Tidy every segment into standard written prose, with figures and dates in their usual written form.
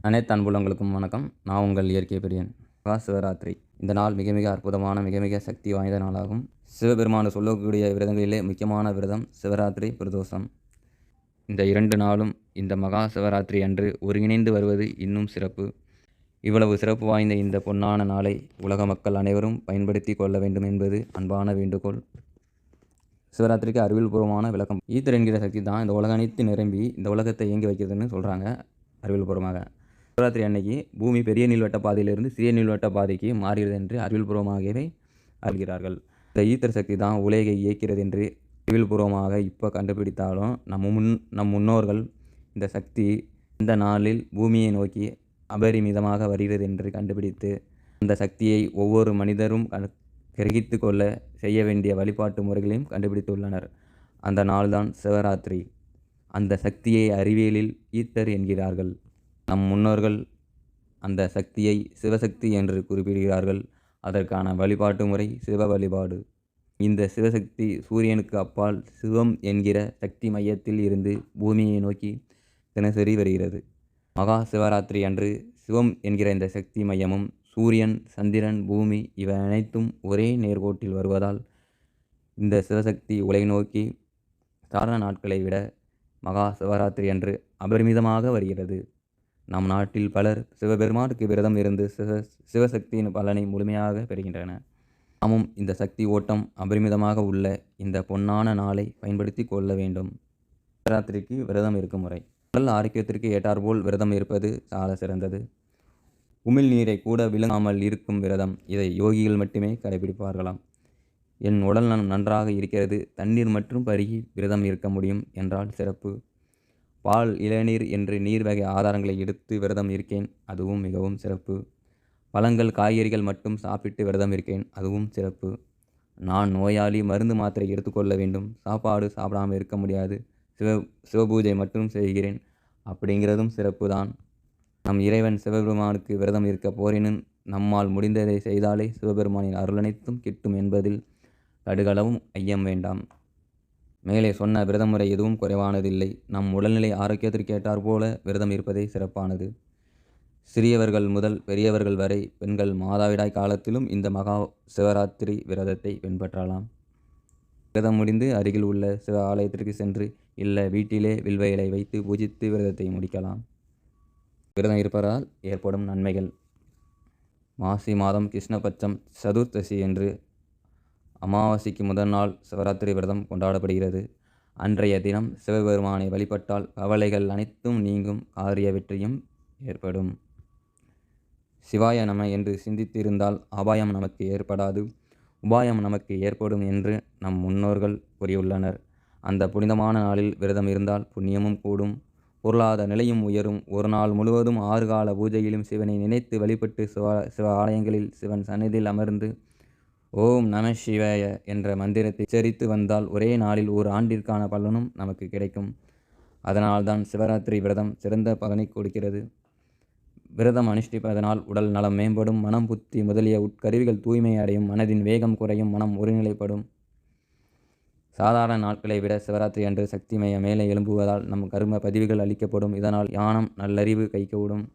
அனைத்து அன்புள்ளங்களுக்கும் வணக்கம். நான் உங்கள் இயற்கை பிரியன். மகா சிவராத்திரி. இந்த நாள் மிக மிக அற்புதமான, மிக மிக சக்தி வாய்ந்த நாளாகும். சிவபெருமான் சொல்லக்கூடிய விரதங்களிலே முக்கியமான விரதம் சிவராத்திரி, பிரதோஷம். இந்த 2 நாளும் இந்த மகா சிவராத்திரி அன்று ஒருங்கிணைந்து வருவது இன்னும் சிறப்பு. இவ்வளவு சிறப்பு வாய்ந்த இந்த பொன்னான நாளை உலக மக்கள் அனைவரும் பயன்படுத்தி கொள்ள வேண்டும் என்பது அன்பான வேண்டுகோள். சிவராத்திரிக்கு அறிவியல்பூர்வமான விளக்கம். ஈத்தர் என்கிற சக்தி தான் இந்த உலகம் அனைத்து நிரம்பி இந்த உலகத்தை இயங்கி வைக்கிறதுன்னு சொல்கிறாங்க அறிவியல்பூர்வமாக. சிவராத்திரி அன்னைக்கு பூமி பெரிய நீள்வட்ட பாதையிலிருந்து சிறிய நீள்வட்ட பாதைக்கு மாறுகிறது என்று அறிவியல்பூர்வமாகவே அறிகிறார்கள். இந்த ஈத்தர் சக்தி தான் உலகை இயக்கிறது என்று அறிவியல்பூர்வமாக இப்போ கண்டுபிடித்தாலும் நம் முன்னோர்கள் இந்த சக்தி இந்த நாளில் பூமியை நோக்கி அபரிமிதமாக வருகிறது என்று கண்டுபிடித்து அந்த சக்தியை ஒவ்வொரு மனிதரும் கிரகித்து கொள்ள செய்ய வேண்டிய வழிபாட்டு முறைகளையும் கண்டுபிடித்துள்ளனர். அந்த நாள்தான் சிவராத்திரி. அந்த சக்தியை அறிவியலில் ஈத்தர் என்கிறார்கள். நம் முன்னோர்கள் அந்த சக்தியை சிவசக்தி என்று குறிப்பிடுகிறார்கள். அதற்கான வழிபாட்டு முறை சிவ வழிபாடு. இந்த சிவசக்தி சூரியனுக்கு அப்பால் சிவம் என்கிற சக்தி மையத்தில் இருந்து பூமியை நோக்கி தினசரி வருகிறது. மகா சிவராத்திரி அன்று சிவம் என்கிற இந்த சக்தி மையமும் சூரியன், சந்திரன், பூமி இவை அனைத்தும் ஒரே நேர்கோட்டில் வருவதால் இந்த சிவசக்தி உலகை நோக்கி சாதாரண நாட்களை விட மகா சிவராத்திரி அன்று அபரிமிதமாக வருகிறது. நம் நாட்டில் பலர் சிவபெருமானுக்கு விரதம் இருந்து சிவசக்தியின் பலனை முழுமையாக பெறுகின்றன. நாமும் இந்த சக்தி ஓட்டம் அபரிமிதமாக உள்ள இந்த பொன்னான நாளை பயன்படுத்தி கொள்ள வேண்டும். சிவராத்திரிக்கு விரதம் இருக்கும் முறை. உடல் ஆரோக்கியத்திற்கு ஏற்றாற்போல் விரதம் இருப்பது சால சிறந்தது. உமிழ்நீரை கூட விழுங்காமல் இருக்கும் விரதம். இதை யோகிகள் மட்டுமே கடைபிடிப்பார்களாம். என் உடல் நன்றாக இருக்கிறது, தண்ணீர் மற்றும் பருகி விரதம் இருக்க முடியும் என்றால் சிறப்பு. பால், இளநீர் என்று நீர் வகை ஆதாரங்களை எடுத்து விரதம் இருக்கேன், அதுவும் மிகவும் சிறப்பு. பழங்கள், காய்கறிகள் மட்டும் சாப்பிட்டு விரதம் இருக்கேன், அதுவும் சிறப்பு. நான் நோயாளி, மருந்து மாத்திரை எடுத்துக்கொள்ள வேண்டும், சாப்பாடு சாப்பிடாமல் இருக்க முடியாது, சிவபூஜை மட்டும் செய்கிறேன் அப்படிங்கிறதும் சிறப்பு தான். நம் இறைவன் சிவபெருமானுக்கு விரதம் இருக்க போரினும் நம்மால் முடிந்ததை செய்தாலே சிவபெருமானின் அருள் அனைத்தும் கிட்டும் என்பதில் கடுகளவும் ஐயம் வேண்டாம். மேலே சொன்ன விரத முறை எதுவும் குறைவானதில்லை. நம் உடல்நிலை ஆரோக்கியத்திற்கு ஏற்றாற்போல விரதம் இருப்பதே சிறப்பானது. சிறியவர்கள் முதல் பெரியவர்கள் வரை பெண்கள் மாதவிடாய் காலத்திலும் இந்த மகா சிவராத்திரி விரதத்தை பின்பற்றலாம். விரதம் முடிந்து அருகில் உள்ள சிவ ஆலயத்திற்கு சென்று இல்லை வீட்டிலே வில்வ இலை வைத்து பூஜித்து விரதத்தை முடிக்கலாம். விரதம் இருப்பதால் ஏற்படும் நன்மைகள். மாசி மாதம் கிருஷ்ணபட்சம் சதுர்த்தசி என்று அமாவாசைக்கு முதல் நாள் சிவராத்திரி விரதம் கொண்டாடப்படுகிறது. அன்றைய தினம் சிவபெருமானை வழிபட்டால் கவலைகள் அனைத்தும் நீங்கும், காரிய வெற்றியும் ஏற்படும். சிவாய நம என்று சிந்தித்திருந்தால் அபாயம் நமக்கு ஏற்படாது, உபாயம் நமக்கு ஏற்படும் என்று நம் முன்னோர்கள் கூறியுள்ளனர். அந்த புனிதமான நாளில் விரதம் இருந்தால் புண்ணியமும் கூடும், பொருளாதார நிலையும் உயரும். ஒரு நாள் முழுவதும் 6 கால பூஜையிலும் சிவனை நினைத்து வழிபட்டு சிவ ஆலயங்களில் சிவன் சந்நிதியில் அமர்ந்து ஓம் நம சிவாய என்ற மந்திரத்தை உச்சரித்து வந்தால் ஒரே நாளில் ஒரு ஆண்டிற்கான பலனும் நமக்கு கிடைக்கும். அதனால்தான் சிவராத்திரி விரதம் சிறந்த பலனை கொடுக்கிறது. விரதம் அனுஷ்டிப்பதனால் உடல் நலம் மேம்படும், மனம், புத்தி முதலிய உட்கருவிகள் தூய்மை அடையும், மனதின் வேகம் குறையும், மனம் ஒருநிலைப்படும். சாதாரண நாட்களை விட சிவராத்திரி அன்று சக்தி மைய மேலே எழும்புவதால் நம் கர்ம பதிவுகள் அளிக்கப்படும். இதனால் ஞானம், நல்லறிவு கைகூடும்.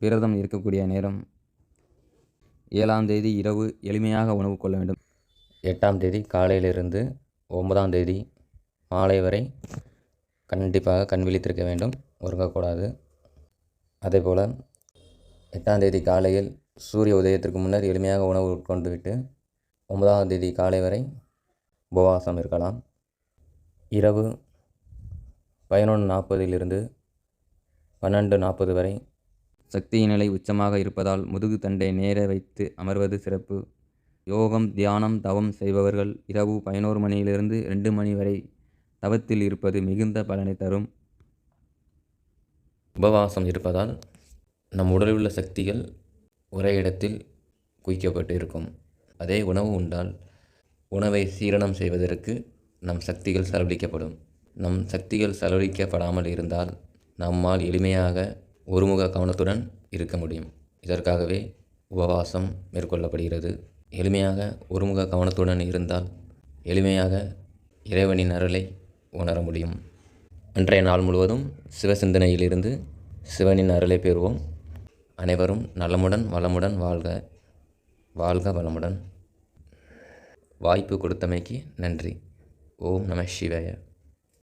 விரதம் இருக்கக்கூடிய நேரம் 7ஆம் தேதி இரவு எளிமையாக உணவு கொள்ள வேண்டும். 8ஆம் தேதி காலையிலிருந்து 9ஆம் தேதி மாலை வரை கண்டிப்பாக கண் விழித்திருக்க வேண்டும், உறங்கக்கூடாது. அதேபோல் 8ஆம் தேதி காலையில் சூரிய உதயத்திற்கு முன்னர் எளிமையாக உணவு உட்கொண்டு விட்டு 9ஆம் தேதி காலை வரை உபவாசம் இருக்கலாம். இரவு 11:40 12:40 வரை சக்தியின் நிலை உச்சமாக இருப்பதால் முதுகு தண்டை நேர வைத்து அமர்வது சிறப்பு. யோகம், தியானம், தவம் செய்பவர்கள் இரவு 11 மணியிலிருந்து 2 மணி வரை தவத்தில் இருப்பது மிகுந்த பலனை தரும். உபவாசம் இருப்பதால் நம் உடலில் உள்ள சக்திகள் ஒரே இடத்தில் குவிக்கப்பட்டு இருக்கும். அதே உணவு உண்டால் உணவை சீரணம் செய்வதற்கு நம் சக்திகள் செலவழிக்கப்படும். நம் சக்திகள் செலவழிக்கப்படாமல் இருந்தால் நம்மால் எளிமையாக ஒருமுக கவனத்துடன் இருக்க முடியும். இதற்காகவே உபவாசம் மேற்கொள்ளப்படுகிறது. எளிமையாக ஒருமுக கவனத்துடன் இருந்தால் எளிமையாக இறைவனின் அருளை உணர முடியும். அன்றைய நாள் முழுவதும் சிவசிந்தனையிலிருந்து சிவனின் அருளை பெறுவோம். அனைவரும் நலமுடன் வளமுடன் வாழ்க. வாழ்க வளமுடன். வாய்ப்பு கொடுத்தமைக்கு நன்றி. ஓம் நம சிவாய.